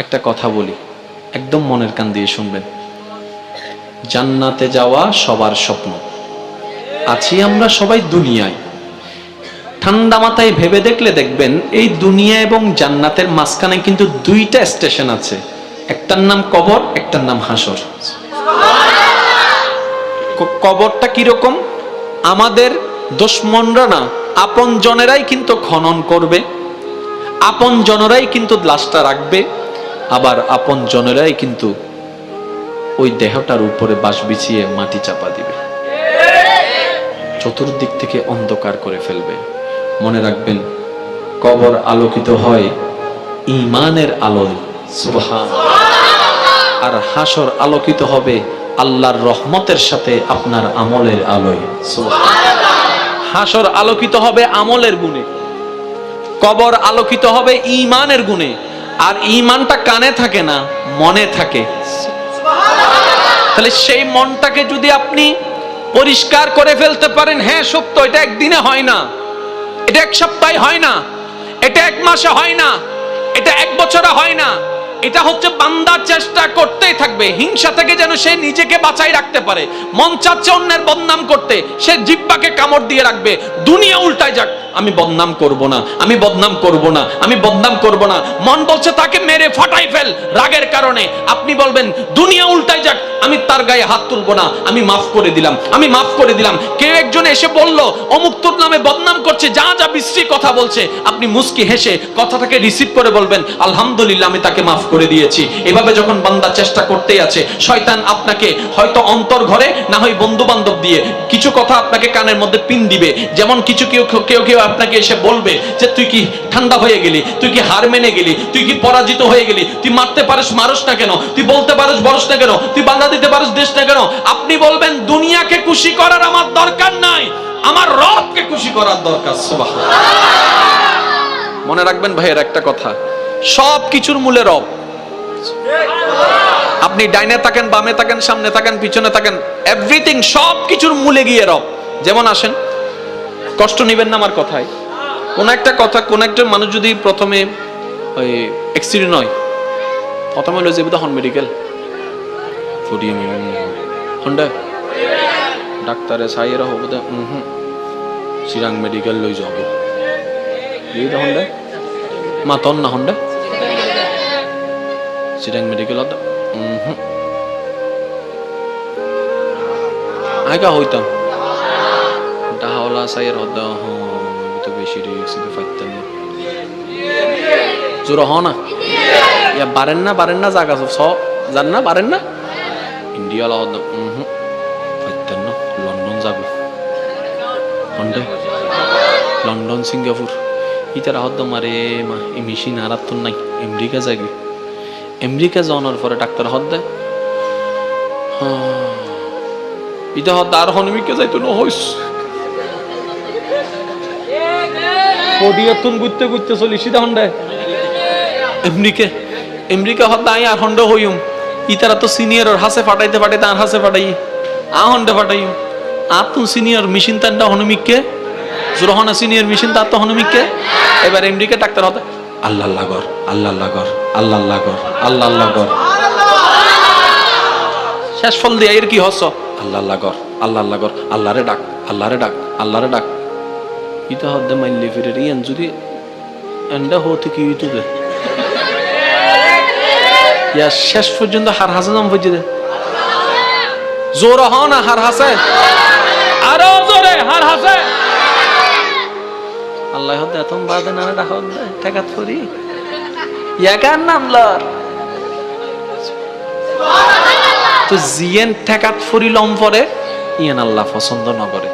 একটা কথা বলি, একদম মনের কান দিয়ে শুনবেন। জান্নাতে যাওয়া সবার স্বপ্ন। আছি আমরা সবাই দুনিয়ায়। ঠান্ডা মাথায় ভেবে দেখলে দেখবেন এই দুনিয়া এবং জান্নাতের মাঝখানে কিন্তু দুইটা স্টেশন আছে, একটার নাম কবর, একটার নাম হাসর। কবরটা কিরকম? আমাদের দুশমনরা না, আপন জনেরাই কিন্তু খনন করবে, আপন জনেরাই কিন্তু লাশটা রাখবে, আবার আপন জনেরাই কিন্তু ওই দেহটার উপরে বাঁশ বিছিয়ে মাটি চাপা দিবে, চতুর্দিক থেকে অন্ধকার করে ফেলবে। মনে রাখবেন, কবর আলোকিত হয় ঈমানের আলোয়, সুবহানাল্লাহ। আর হাসর আলোকিত হবে আল্লাহর রহমতের সাথে আপনার আমলের আলোয়, সুবহানাল্লাহ। হাসর আলোকিত হবে আমলের গুণে, কবর আলোকিত হবে ঈমানের গুণে। আর ঈমানটা কানে থাকে না, মনে থাকে। তাহলে সেই মনটাকে যদি আপনি পরিষ্কার করে ফেলতে পারেন, হ্যাঁ সত্য, এটা একদিনে হয় না, এটা এক সপ্তাহে হয় না, এটা এক মাসে হয় না, এটা এক বছরে হয় না, এটা হচ্ছে বান্দা চেষ্টা করতেই থাকবে। হিংসা থেকে যেন সে নিজেকে বাঁচাই রাখতে পারে। মন চাচ্ছে অন্যের বদনাম করতে, সে জিহ্বাকে কামড় দিয়ে রাখবে। দুনিয়া উল্টায় যাক, আমি বদনাম করব না, আমি বদনাম করব না, আমি বদনাম করব না। মন বলছে তাকে মেরে ফাটাই ফেল রাগের কারণে। আপনি বলবেন দুনিয়া উল্টায় যাক, আমি তার গায়ে হাত তুলব না, আমি মাফ করে দিলাম, আমি মাফ করে দিলাম। কেউ একজন এসে বলল অমুক তোর নামে বদনাম করছে, যা যা বিশ্রী কথা বলছে, আপনি মুস্কি হেসে কথাটাকে রিসিভ করে বলবেন আলহামদুলিল্লাহ, আমি তাকে মাফ করে দিয়েছি। এভাবে যখন বান্দা চেষ্টা করতেই আছে, শয়তান আপনাকে হয়তো অন্তর ঘরে, না হয় বন্ধু বান্ধব দিয়ে কিছু কথা আপনাকে কানের মধ্যে পিন দিবে। যেমন কিছু কেউ আপনাকে এসে বলবে যে তুই কি ঠান্ডা হয়ে গেলি, তুই কি হার মেনে গেলি, তুই কি পরাজিত হয়ে গেলি, তুই মারতে পারিস মারস না কেন, তুই বলতে পারিস বলস না কেন, তুই বাধা দিতে পারিস দেশ না কেন। আপনি বলবেন দুনিয়াকে খুশি করার আমার দরকার নাই, আমার রবকে খুশি করার দরকার। সুবহানাল্লাহ। মনে রাখবেন ভাইয়ের একটা কথা, সব কিছুর মূলে রব। আপনি ডাইনে থাকেন, বামে থাকেন, সামনে থাকেন, পিছনে থাকেন, এভরিথিং, সব কিছুর মূলে গিয়ে রব। যেমন আসেন, কষ্ট নিবেন না আমার কথায়। কোন একটা কথা, কোন একটা মানুষ যদি প্রথমে ওই অ্যাক্সিডেন্ট হয়, প্রথমে হলো যে হন মেডিকেল ফুডিয়ে হন্ডা ডাক্তারে সাইয়েরা হবো দে চিরাং মেডিকেল লই যাব এই দা হন্ডা মাতন না হন্ডা চিরাং মেডিকেল আদা আইকা হইতাম ডাহলা সাইয়ের হদা তো বেশি রিস্ক ফাইতাম না জোর হ না ইয়া বারেন না জায়গা সব জান না, পারেন না। ইন্ডিয়া ফাইতাম না, লন্ডন যাবে হন্ডা, লন্ডন সিঙ্গাপুর ইতারা হদ্দ মারে মা এই মেশিন আর তো নাই। আমেরিকা যাবে, আমেরিকা যাওয়ার পরে ডাক্তার হদ দেয় ইটা হদ আর হনমিকে যাইতো না হইস পডিয়াতুন গুইতে গুইতে চলি সিধা হন্ডা আমেরিকা হদ আই আর হন্ডা হইম ইতারা তো সিনিয়র হাসে ফাটাইতে ফাটাইতে আর হাসে ফাটাই আ হন্ডা ফাটাই আর তুম সিনিয়র মেশিন তান্ডা হনমিককে জোরহনা সিনিয়র মেশিন তার তো হনমিককে। এবার আমেরিকা ডাক্তার হতে আল্লাহ লাগর আল্লাহ লাগর আল্লাহ লাগর আল্লাহ লাগর শেষ ফল দিয়ে এর কি হস আল্লাহ লাগর আল্লাহ লাগর আল্লাহরে ডাক আল্লাহরে ডাক আল্লাহরে ডাক ইটা হদ্দে মাইলে ফিরে ইয়ান যদি এন্ডা হতে কি ইতুবে ইয়া শেষ পর্যন্ত হার হাসে নাম বুঝে দে জোর হ না হার হাসে আরো জোরে হার হাসে আল্লাহ হদ্দে এত বাদে না ডাক হদ্দে ঠেকাত করি ইয়াকার নাম ল তো জিয়েন ঠেকাত ফুরি লম পরে ইয়ান আল্লাহ পছন্দ না করে।